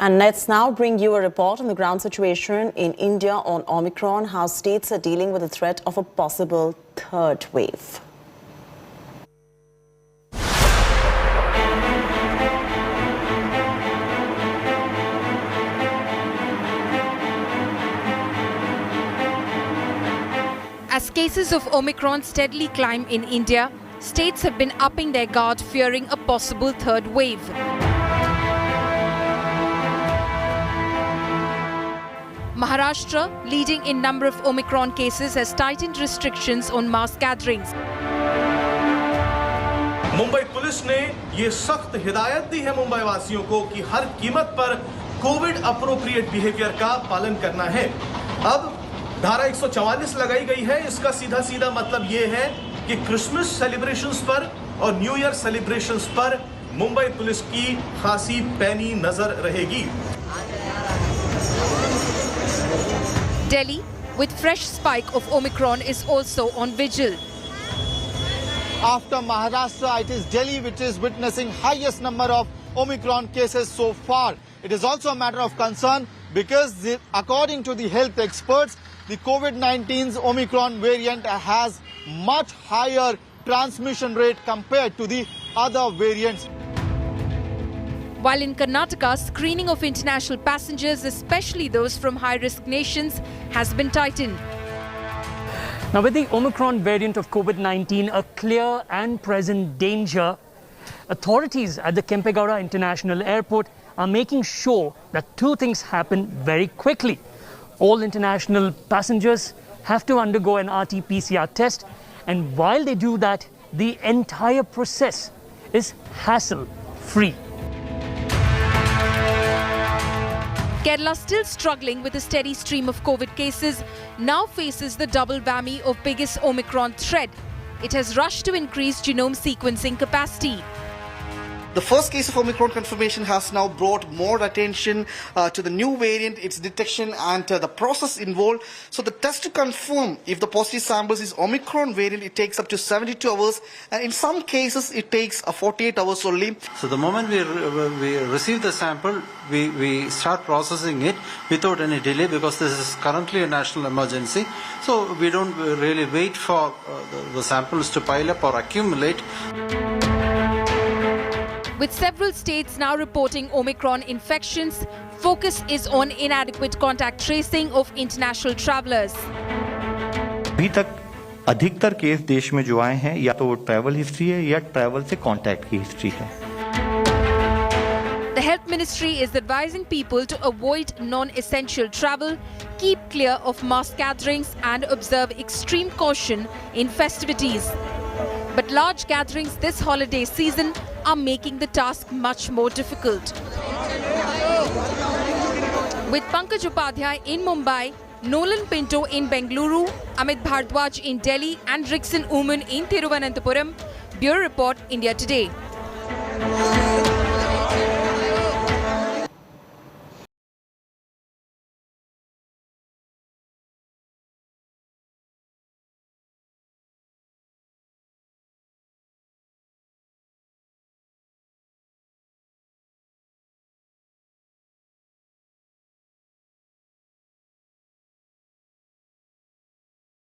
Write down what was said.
And let's now bring you a report on the ground situation in India on Omicron, how states are dealing with the threat of a possible third wave. As cases of Omicron steadily climb in India, states have been upping their guard, fearing a possible third wave. Maharashtra, leading in number of Omicron cases, has tightened restrictions on mass gatherings. Mumbai police ने ये सख्त हिदायत दी है मुंबई वासियों को कि हर कीमत पर कोविड अप्रोप्रिएट बिहेवियर का पालन करना है। अब धारा 144 लगाई गई है। इसका सीधा मतलब ये है कि क्रिसमस सेलिब्रेशंस पर और न्यू ईयर सेलिब्रेशंस पर मुंबई पुलिस की खासी पैनी नजर रहेगी। Delhi, with fresh spike of Omicron, is also on vigil. After Maharashtra, it is Delhi which is witnessing highest number of Omicron cases so far. It is also a matter of concern because according to the health experts, the COVID-19's Omicron variant has much higher transmission rate compared to the other variants. While in Karnataka, screening of international passengers, especially those from high-risk nations, has been tightened. Now, with the Omicron variant of COVID-19 a clear and present danger, authorities at the Kempegowda International Airport are making sure that two things happen very quickly. All international passengers have to undergo an RT-PCR test, and while they do that, the entire process is hassle-free. Kerala, still struggling with a steady stream of COVID cases, now faces the double whammy of biggest Omicron threat. It has rushed to increase genome sequencing capacity. The first case of Omicron confirmation has now brought more attention to the new variant, its detection and the process involved. So the test to confirm if the positive samples is Omicron variant, it takes up to 72 hours, and in some cases it takes 48 hours only. So the moment we receive the sample, we start processing it without any delay because this is currently a national emergency. So we don't really wait for the samples to pile up or accumulate. With several states now reporting Omicron infections, focus is on inadequate contact tracing of international travellers. अभी तक अधिकतर case देश में जो आए हैं या तो वो ट्रैवल हिस्ट्री है या ट्रैवल से कांटेक्ट की हिस्ट्री है। The Health Ministry is advising people to avoid non-essential travel, keep clear of mass gatherings and observe extreme caution in festivities. But large gatherings this holiday season are making the task much more difficult. With Pankaj Upadhyay in Mumbai, Nolan Pinto in Bengaluru, Amit Bhardwaj in Delhi and Rickson Uman in Thiruvananthapuram, Bureau Report, India Today.